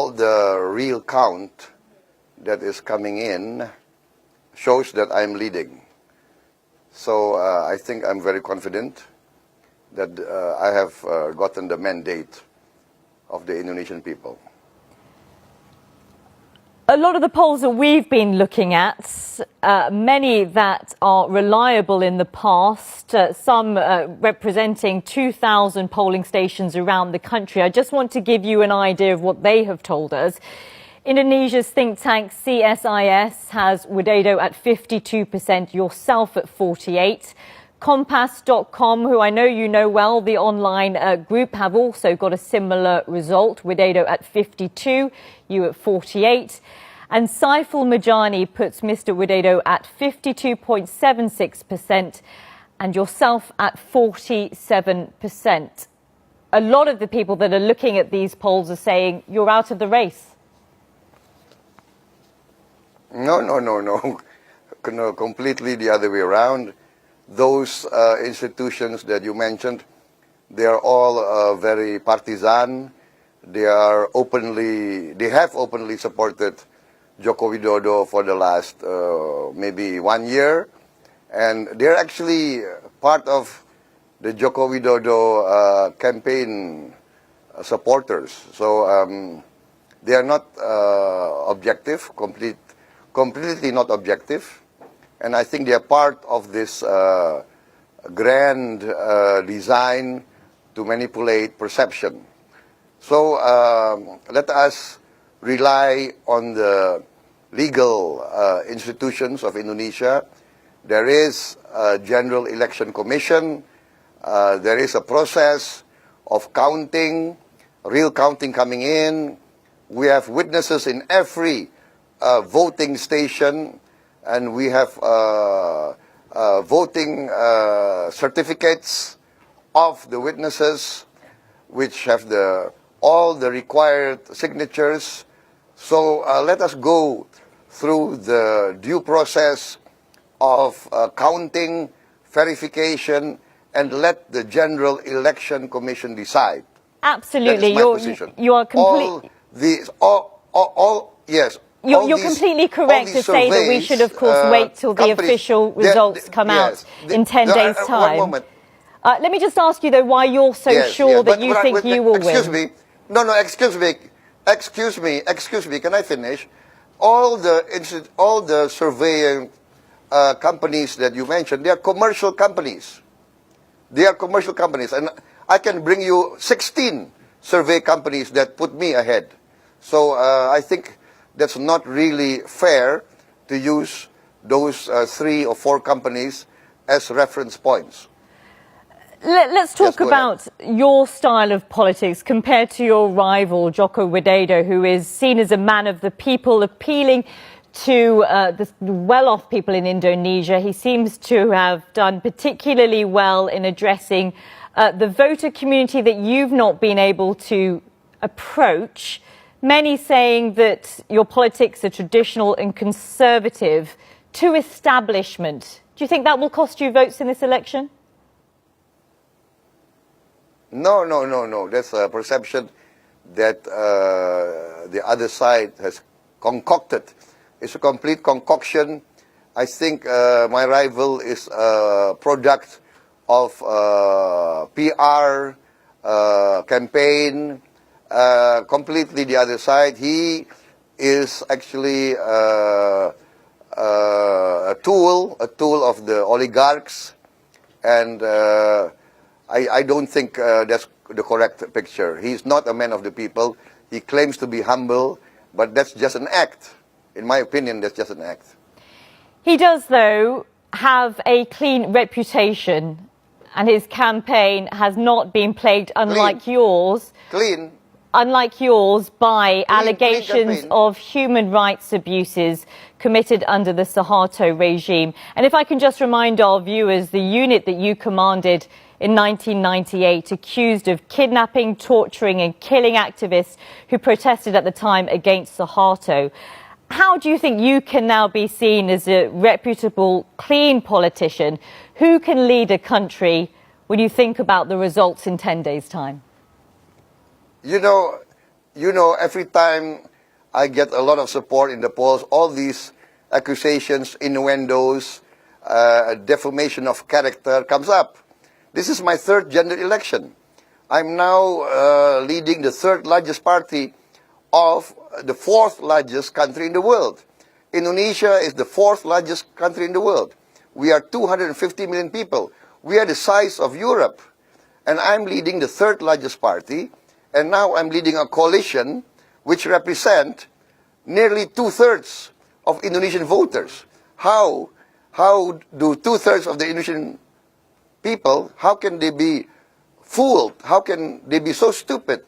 all the real count that is coming in shows that I'm leading. So I think I'm very confident that I have gotten the mandate of the Indonesian people. A lot of the polls that we've been looking at, many that are reliable in the past, some representing 2,000 polling stations around the country. I just want to give you an idea of what they have told us. Indonesia's think tank CSIS has Widodo at 52%, yourself at 48%. Compass.com, who I know you know well, the online group, have also got a similar result. Widodo at 52%, you at 48%. And Saiful Majani puts Mr. Widodo at 52.76% and yourself at 47%. A lot of the people that are looking at these polls are saying you're out of the race. No. No, completely the other way around. Those institutions that you mentioned, they are all very partisan. They have openly supported Joko Widodo for the last maybe 1 year, and they're actually part of the Joko Widodo campaign supporters. So they are not objective, completely not objective. And I think they are part of this grand design to manipulate perception. So let us rely on the legal institutions of Indonesia. There is a General Election Commission. There is a process of counting, real counting coming in. We have witnesses in every voting station. And we have voting certificates of the witnesses, which have all the required signatures. So let us go through the due process of counting, verification, and let the General Election Commission decide. Absolutely, that is my position. You are completely. Yes. You're completely correct to say that we should, of course, wait till the official results come out in 10 days' time. 1 moment. Let me just ask you, though, why you're so sure that you think you will win. Excuse me. No, excuse me. Can I finish? All the surveying companies that you mentioned, they are commercial companies. And I can bring you 16 survey companies that put me ahead. So I think that's not really fair to use those 3 or 4 companies as reference points. Let's talk about your style of politics compared to your rival, Joko Widodo, who is seen as a man of the people, appealing to the well-off people in Indonesia. He seems to have done particularly well in addressing the voter community that you've not been able to approach. Many saying that your politics are traditional and conservative to establishment. Do you think that will cost you votes in this election? No. That's a perception that the other side has concocted. It's a complete concoction. I think my rival is a product of PR campaign. Completely the other side. He is actually a tool of the oligarchs, and I don't think that's the correct picture. He's not a man of the people. He claims to be humble, but that's just an act. In my opinion, that's just an act. He does, though, have a clean reputation, and his campaign has not been plagued, unlike yours. Unlike yours, by allegations of human rights abuses committed under the Suharto regime. And if I can just remind our viewers, the unit that you commanded in 1998, accused of kidnapping, torturing and killing activists who protested at the time against Suharto. How do you think you can now be seen as a reputable, clean politician who can lead a country when you think about the results in 10 days' time? You know, you know, every time I get a lot of support in the polls, all these accusations, innuendos, defamation of character comes up. This is my third general election. I'm now leading the third largest party of the fourth largest country in the world. Indonesia is the fourth largest country in the world. We are 250 million people. We are the size of Europe. And I'm leading the third largest party. And now I'm leading a coalition which represent nearly 2/3 of Indonesian voters. How do 2/3 of the Indonesian people, how can they be fooled? How can they be so stupid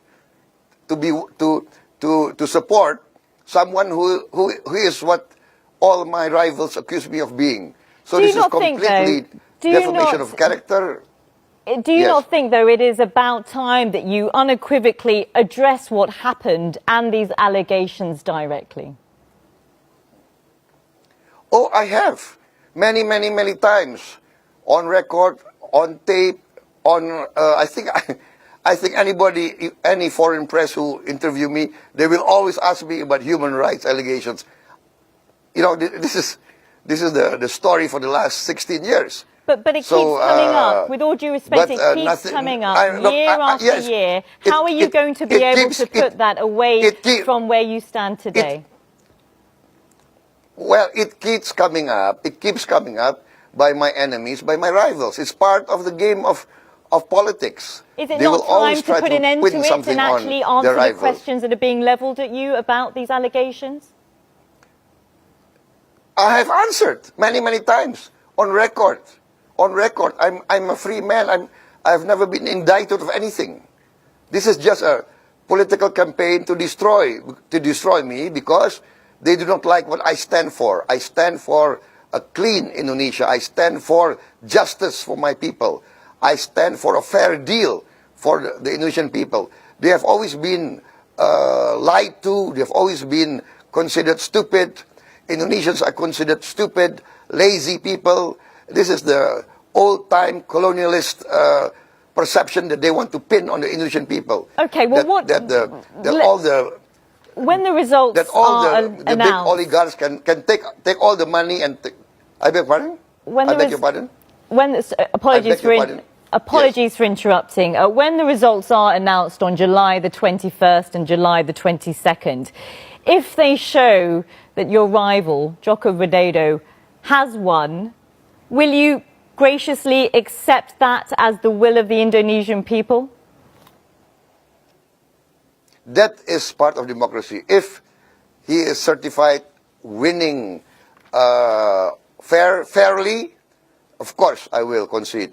to support someone who is what all my rivals accuse me of being? So this is completely defamation of character. Do you not think, though, it is about time that you unequivocally address what happened and these allegations directly? Oh, I have. Many, many, many times. On record, on tape, on, I think anybody, any foreign press who interview me, they will always ask me about human rights allegations. You know, this is the story for the last 16 years. But it keeps coming up. With all due respect, it keeps coming up year after year. How are you going to be able to put that away from where you stand today? Well, it keeps coming up. It keeps coming up by my enemies, by my rivals. It's part of the game of politics. Is it not time to put an end to it and actually answer the questions that are being leveled at you about these allegations? I have answered many, many times on record. On record, I'm a free man. I've never been indicted of anything. This is just a political campaign to destroy me because they do not like what I stand for. I stand for a clean Indonesia. I stand for justice for my people. I stand for a fair deal for the Indonesian people. They have always been lied to. They have always been considered stupid. Indonesians are considered stupid, lazy people. This is the old-time colonialist perception that they want to pin on the Indonesian people. Okay, well, when the results are announced, the big oligarchs can take all the money and I beg pardon? I beg your pardon? Apologies for interrupting. When the results are announced on July the 21st and July the 22nd, if they show that your rival, Joko Widodo, has won, will you graciously accept that as the will of the Indonesian people? That is part of democracy. If he is certified winning fairly, of course I will concede.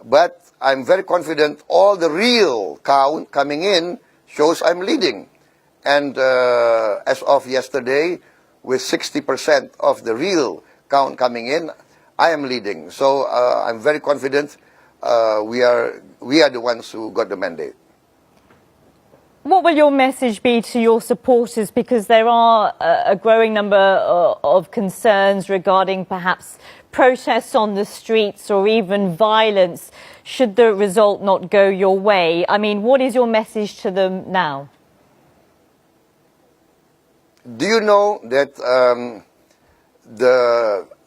But I'm very confident all the real count coming in shows I'm leading. And as of yesterday, with 60% of the real count coming in, I am leading. So I'm very confident we are the ones who got the mandate. What will your message be to your supporters? Because there are a growing number of concerns regarding perhaps protests on the streets or even violence should the result not go your way. I mean, what is your message to them now? Do you know that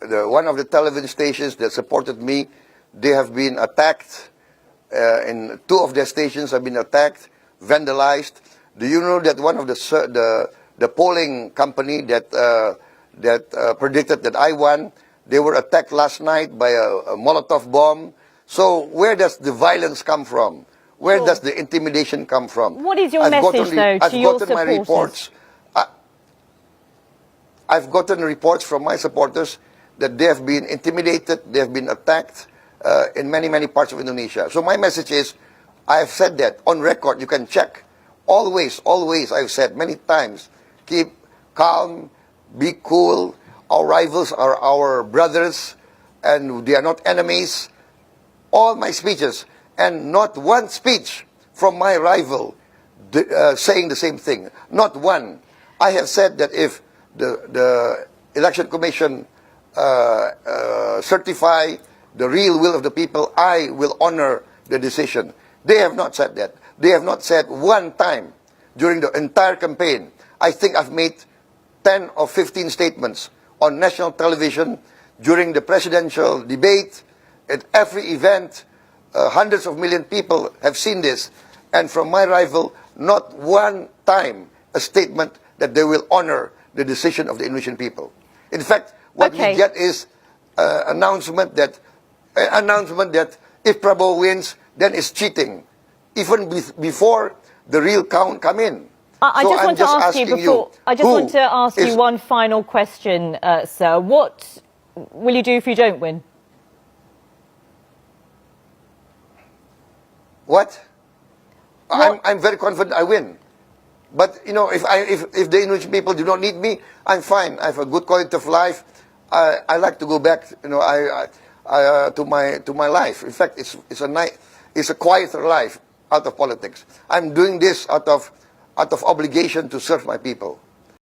one of the television stations that supported me, they have been attacked, in 2 of their stations have been attacked, vandalized. Do you know that one of the polling company that predicted that I won, they were attacked last night by a Molotov bomb? So where does the violence come from? Where does the intimidation come from? What is your message, though, to your supporters? I've gotten reports from my supporters that they have been intimidated, they have been attacked in many, many parts of Indonesia. So my message is, I have said that on record, you can check. Always, I've said many times, keep calm, be cool. Our rivals are our brothers and they are not enemies. All my speeches and not one speech from my rival saying the same thing. Not one. I have said that if the Election Commission certify the real will of the people, I will honor the decision. They have not said that. They have not said one time during the entire campaign. I think I've made 10 or 15 statements on national television during the presidential debate. At every event, hundreds of million people have seen this. And from my rival, not one time a statement that they will honor the decision of the Indonesian people. In fact, what we get is an announcement that if Prabowo wins, then it's cheating, even before the real count come in. I just want to ask you one final question, sir. What will you do if you don't win? What? I'm very confident I win. But you know, if the Indonesian people do not need me, I'm fine. I have a good quality of life. I like to go back, you know, to my life. In fact, it's a quieter life out of politics. I'm doing this out of obligation to serve my people.